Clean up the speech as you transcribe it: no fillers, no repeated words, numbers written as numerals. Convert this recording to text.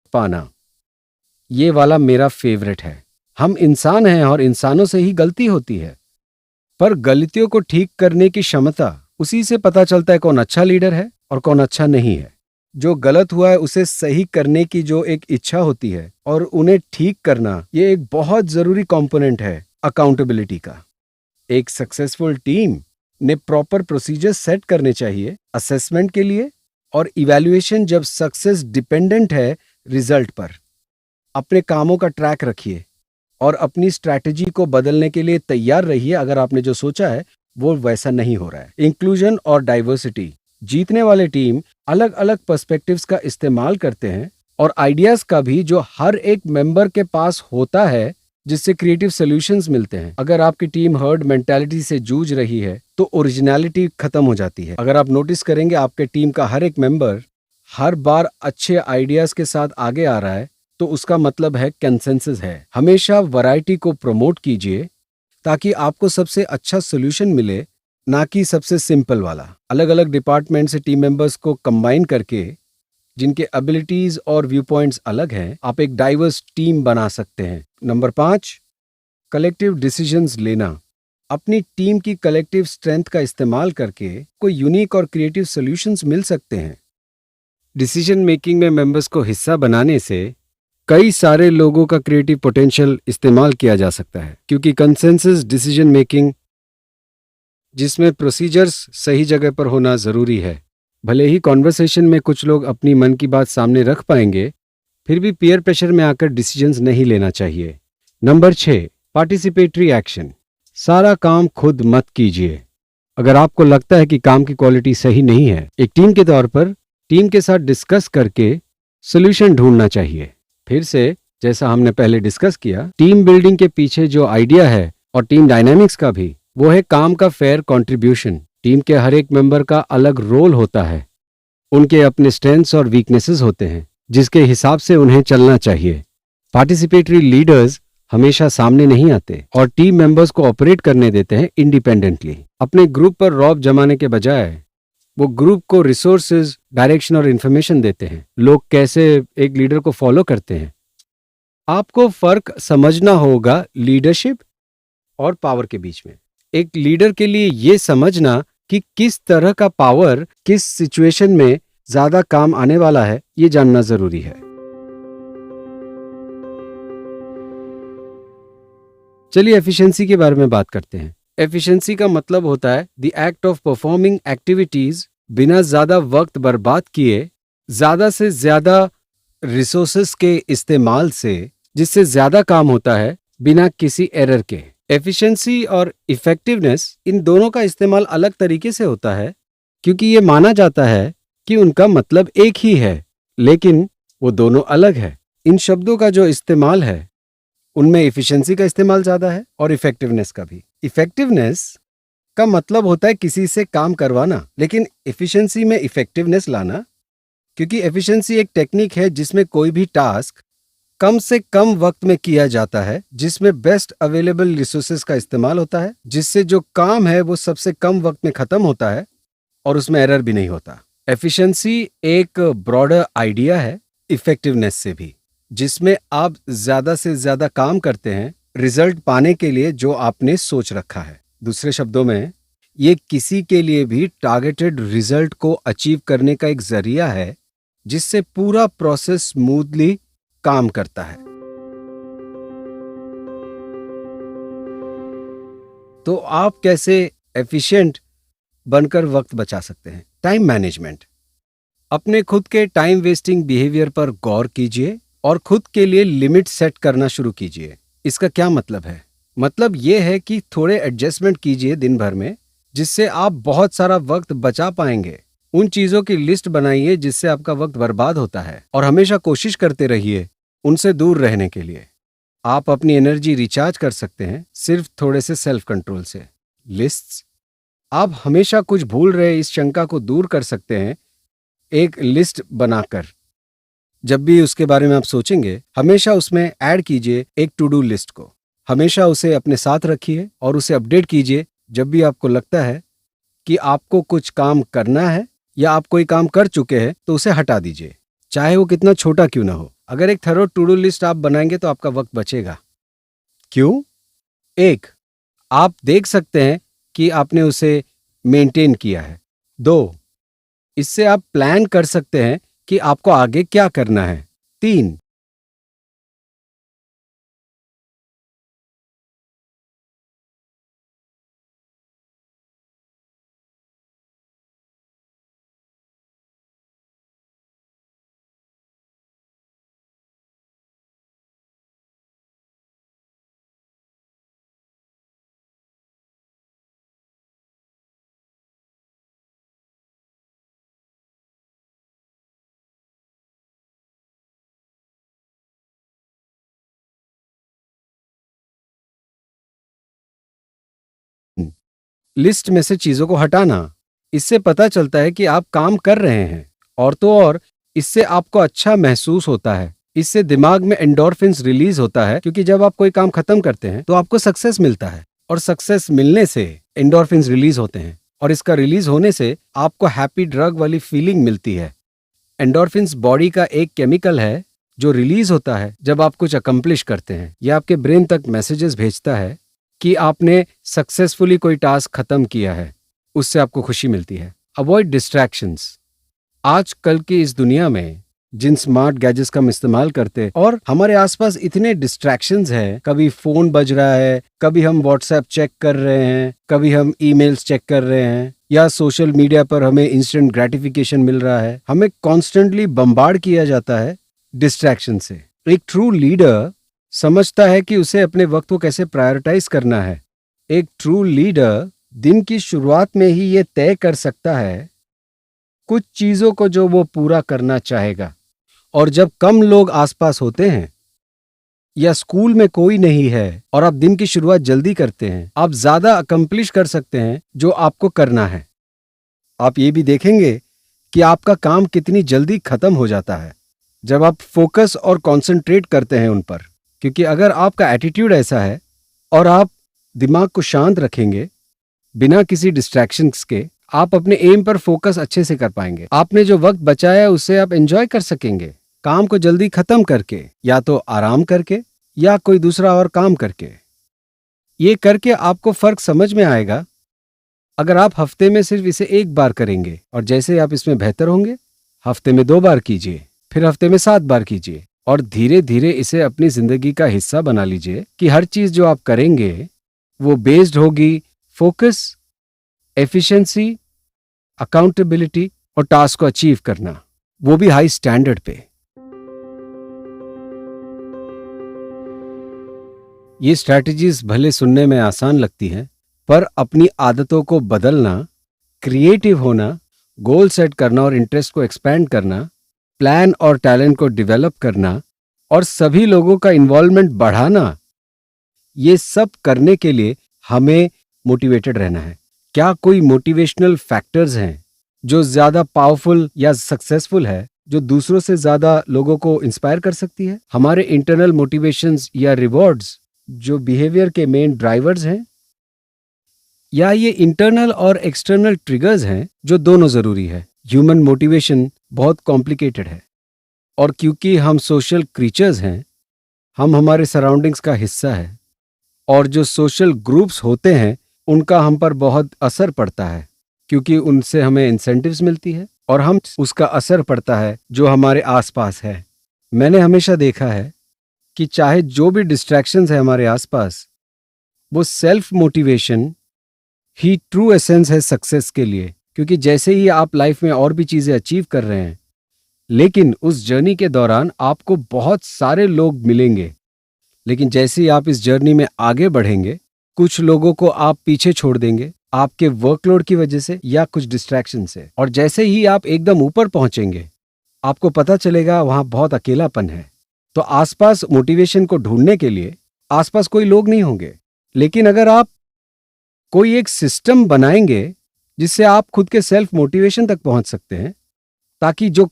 पाना, ये वाला मेरा फेवरेट है। हम इंसान हैं और इंसानों से ही गलती होती है, पर गलतियों को ठीक करने की क्षमता, उसी से पता चलता है कौन अच्छा लीडर है और कौन अच्छा नहीं है। जो गलत हुआ है उसे सही करने की जो एक इच्छा होती है और उन्हें ठीक करना, ये एक बहुत जरूरी कंपोनेंट है अकाउंटेबिलिटी का। एक सक्सेसफुल टीम ने प्रॉपर प्रोसीजर सेट करने चाहिए असेसमेंट के लिए और इवैल्यूएशन जब सक्सेस डिपेंडेंट है रिजल्ट पर। अपने कामों का ट्रैक रखिए और अपनी स्ट्रैटेजी को बदलने के लिए तैयार रहिए अगर आपने जो सोचा है वो वैसा नहीं हो रहा है। इंक्लूजन और डाइवर्सिटी, जीतने वाले टीम अलग अलग पर्सपेक्टिव्स का इस्तेमाल करते हैं और आइडियाज का भी जो हर एक मेंबर के पास होता है, जिससे क्रिएटिव सॉल्यूशंस मिलते हैं। अगर आपकी टीम हर्ड मेंटालिटी से जूझ रही है तो ओरिजिनलिटी खत्म हो जाती है। अगर आप नोटिस करेंगे आपके टीम का हर एक मेंबर हर बार अच्छे आइडियाज के साथ आगे आ रहा है, तो उसका मतलब है कंसेंसस है। हमेशा वैरायटी को प्रमोट कीजिए ताकि आपको सबसे अच्छा सॉल्यूशन मिले, ना कि सबसे सिंपल वाला। अलग अलग डिपार्टमेंट से टीम मेंबर्स को कंबाइन करके, जिनके एबिलिटीज और व्यू पॉइंट्स अलग हैं, आप एक डाइवर्स टीम बना सकते हैं। नंबर 5, कलेक्टिव डिसीजंस लेना। अपनी टीम की कलेक्टिव स्ट्रेंथ का इस्तेमाल करके कोई यूनिक और क्रिएटिव सॉल्यूशंस मिल सकते हैं। डिसीजन मेकिंग में मेंबर्स को हिस्सा बनाने से कई सारे लोगों का क्रिएटिव पोटेंशियल इस्तेमाल किया जा सकता है, क्योंकि कंसेंसस डिसीजन मेकिंग जिसमें प्रोसीजर्स सही जगह पर होना जरूरी है। भले ही कॉन्वर्सेशन में कुछ लोग अपनी मन की बात सामने रख पाएंगे, फिर भी पीयर प्रेशर में आकर डिसीजंस नहीं लेना चाहिए। Number 6, participatory action. सारा काम खुद मत कीजिए। अगर आपको लगता है कि काम की क्वालिटी सही नहीं है, एक टीम के तौर पर टीम के साथ डिस्कस करके सोल्यूशन ढूंढना चाहिए। फिर से, जैसा हमने पहले डिस्कस किया, टीम बिल्डिंग के पीछे जो आइडिया है और टीम डायनामिक्स का भी, वो है काम का फेयर कंट्रीब्यूशन। टीम के हर एक मेंबर का अलग रोल होता है, उनके अपने स्ट्रेंथ्स और वीकनेसेस होते हैं, जिसके हिसाब से उन्हें चलना चाहिए। पार्टिसिपेटरी लीडर्स हमेशा सामने नहीं आते और टीम मेंबर्स को ऑपरेट करने देते हैं इंडिपेंडेंटली। अपने ग्रुप पर रौब जमाने के बजाय वो ग्रुप को रिसोर्सेज, डायरेक्शन और इंफॉर्मेशन देते हैं। लोग कैसे एक लीडर को फॉलो करते हैं। आपको फर्क समझना होगा लीडरशिप और पावर के बीच में। एक लीडर के लिए यह समझना कि किस तरह का पावर किस सिचुएशन में ज्यादा काम आने वाला है, ये जानना जरूरी है। चलिए एफिशिएंसी के बारे में बात करते हैं। एफिशिएंसी का मतलब होता है the act of performing activities बिना ज्यादा वक्त बर्बाद किए, ज्यादा से ज्यादा रिसोर्सेस के इस्तेमाल से, जिससे ज्यादा काम होता है बिना किसी एरर के। एफिशिएंसी और इफेक्टिवनेस, इन दोनों का इस्तेमाल अलग तरीके से होता है, क्योंकि ये माना जाता है कि उनका मतलब एक ही है, लेकिन वो दोनों अलग है। इन शब्दों का जो इस्तेमाल है उनमें इफिशिएंसी का इस्तेमाल ज्यादा है और इफेक्टिवनेस का भी। इफेक्टिवनेस का मतलब होता है किसी से काम करवाना, लेकिन एफिशिएंसी में इफेक्टिवनेस लाना, क्योंकि एफिशिएंसी एक टेक्निक है जिसमें कोई भी टास्क कम से कम वक्त में किया जाता है, जिसमें बेस्ट अवेलेबल रिसोर्सेज का इस्तेमाल होता है, जिससे जो काम है वो सबसे कम वक्त में खत्म होता है और उसमें एरर भी नहीं होता। एफिशिएंसी एक ब्रॉडर आइडिया है इफेक्टिवनेस से भी, जिसमें आप ज्यादा से ज्यादा काम करते हैं रिजल्ट पाने के लिए जो आपने सोच रखा है। दूसरे शब्दों में, ये किसी के लिए भी टारगेटेड रिजल्ट को अचीव करने का एक जरिया है, जिससे पूरा प्रोसेस स्मूथली काम करता है। तो आप कैसे एफिशिएंट बनकर वक्त बचा सकते हैं? Time management. अपने खुद के टाइम वेस्टिंग बिहेवियर पर गौर कीजिए और खुद के लिए लिमिट सेट करना शुरू कीजिए। इसका क्या मतलब है? मतलब यह है कि थोड़े एडजस्टमेंट कीजिए दिन भर में, जिससे आप बहुत सारा वक्त बचा पाएंगे। उन चीजों की लिस्ट बनाइए जिससे आपका वक्त बर्बाद होता है, और हमेशा कोशिश करते रहिए उनसे दूर रहने के लिए। आप अपनी एनर्जी रिचार्ज कर सकते हैं सिर्फ थोड़े से सेल्फ कंट्रोल से। लिस्ट्स, आप हमेशा कुछ भूल रहे इस शंका को दूर कर सकते हैं एक लिस्ट बनाकर। जब भी उसके बारे में आप सोचेंगे, हमेशा उसमें ऐड कीजिए एक टू डू लिस्ट को। हमेशा उसे अपने साथ रखिए और उसे अपडेट कीजिए जब भी आपको लगता है कि आपको कुछ काम करना है या आप कोई काम कर चुके हैं तो उसे हटा दीजिए, चाहे वो कितना छोटा क्यों ना हो। अगर एक थरो टू डू लिस्ट आप बनाएंगे तो आपका वक्त बचेगा। क्यों? एक, आप देख सकते हैं कि आपने उसे मेंटेन किया है। दो, इससे आप प्लान कर सकते हैं कि आपको आगे क्या करना है। तीन, लिस्ट में से चीजों को हटाना। इससे पता चलता है कि आप काम कर रहे हैं। और तो और, इससे आपको अच्छा महसूस होता है। इससे दिमाग में एंडोर्फिन्स रिलीज होता है, क्योंकि जब आप कोई काम खत्म करते हैं तो आपको सक्सेस मिलता है, और सक्सेस मिलने से एंडोर्फिन्स रिलीज होते हैं, और इसका रिलीज होने से आपको हैप्पी ड्रग वाली फीलिंग मिलती है। एंडोर्फिन्स बॉडी का एक केमिकल है जो रिलीज होता है जब आप कुछ अकम्प्लिश करते हैं। यह आपके ब्रेन तक मैसेजेस भेजता है कि आपने सक्सेसफुली कोई टास्क खत्म किया है। उससे आपको खुशी मिलती है। Avoid distractions. आजकल की इस दुनिया में जिन स्मार्ट गैजेट्स का हम इस्तेमाल करते और हमारे आसपास इतने डिस्ट्रैक्शंस हैं, कभी फोन बज रहा है, कभी हम व्हाट्सएप चेक कर रहे हैं, कभी हम ईमेल्स चेक कर रहे हैं, या सोशल मीडिया पर हमें इंस्टेंट ग्रेटिफिकेशन मिल रहा है। हमें कॉन्स्टेंटली बम्बार्ड किया जाता है डिस्ट्रैक्शन से। एक ट्रू लीडर समझता है कि उसे अपने वक्त को कैसे प्रायोरिटाइज करना है। एक ट्रू लीडर दिन की शुरुआत में ही ये तय कर सकता है कुछ चीजों को जो वो पूरा करना चाहेगा। और जब कम लोग आसपास होते हैं या स्कूल में कोई नहीं है और आप दिन की शुरुआत जल्दी करते हैं, आप ज्यादा अकम्प्लिश कर सकते हैं जो आपको करना है। आप ये भी देखेंगे कि आपका काम कितनी जल्दी खत्म हो जाता है जब आप फोकस और कंसंट्रेट करते हैं उन पर। क्योंकि अगर आपका एटीट्यूड ऐसा है और आप दिमाग को शांत रखेंगे बिना किसी डिस्ट्रैक्शंस के, आप अपने एम पर फोकस अच्छे से कर पाएंगे। आपने जो वक्त बचाया है उसे आप एंजॉय कर सकेंगे, काम को जल्दी खत्म करके, या तो आराम करके या कोई दूसरा और काम करके। ये करके आपको फर्क समझ में आएगा। अगर आप हफ्ते में सिर्फ इसे एक बार करेंगे और जैसे आप इसमें बेहतर होंगे, हफ्ते में 2 बार कीजिए, फिर हफ्ते में 7 बार कीजिए, और धीरे धीरे इसे अपनी जिंदगी का हिस्सा बना लीजिए कि हर चीज जो आप करेंगे वो बेस्ड होगी फोकस, एफिशिएंसी, अकाउंटेबिलिटी और टास्क को अचीव करना, वो भी हाई स्टैंडर्ड पे। ये स्ट्रैटेजीज भले सुनने में आसान लगती हैं, पर अपनी आदतों को बदलना, क्रिएटिव होना, गोल सेट करना और इंटरेस्ट को एक्सपैंड करना, प्लान और टैलेंट को डेवलप करना और सभी लोगों का इन्वॉल्वमेंट बढ़ाना, ये सब करने के लिए हमें मोटिवेटेड रहना है। क्या कोई मोटिवेशनल फैक्टर्स हैं जो ज्यादा पावरफुल या सक्सेसफुल है, जो दूसरों से ज्यादा लोगों को इंस्पायर कर सकती है? हमारे इंटरनल मोटिवेशंस या रिवॉर्ड्स जो बिहेवियर के मेन ड्राइवर्स हैं, या ये इंटरनल और एक्सटर्नल ट्रिगर्स हैं जो दोनों जरूरी है? ह्यूमन मोटिवेशन बहुत कॉम्प्लिकेटेड है, और क्योंकि हम सोशल क्रीचर्स हैं, हम हमारे सराउंडिंग्स का हिस्सा है, और जो सोशल ग्रुप्स होते हैं उनका हम पर बहुत असर पड़ता है, क्योंकि उनसे हमें इंसेंटिव्स मिलती है और हम उसका असर पड़ता है जो हमारे आसपास है। मैंने हमेशा देखा है कि चाहे जो भी डिस्ट्रैक्शंस है हमारे आसपास, वो सेल्फ मोटिवेशन ही ट्रू एसेंस है सक्सेस के लिए। क्योंकि जैसे ही आप लाइफ में और भी चीजें अचीव कर रहे हैं, लेकिन उस जर्नी के दौरान आपको बहुत सारे लोग मिलेंगे, लेकिन जैसे ही आप इस जर्नी में आगे बढ़ेंगे, कुछ लोगों को आप पीछे छोड़ देंगे आपके वर्कलोड की वजह से या कुछ डिस्ट्रैक्शन से, और जैसे ही आप एकदम ऊपर पहुंचेंगे आपको पता चलेगा वहां बहुत अकेलापन है। तो आसपास मोटिवेशन को ढूंढने के लिए आसपास कोई लोग नहीं होंगे, लेकिन अगर आप कोई एक सिस्टम बनाएंगे जिससे आप खुद के सेल्फ मोटिवेशन तक पहुंच सकते हैं, ताकि जो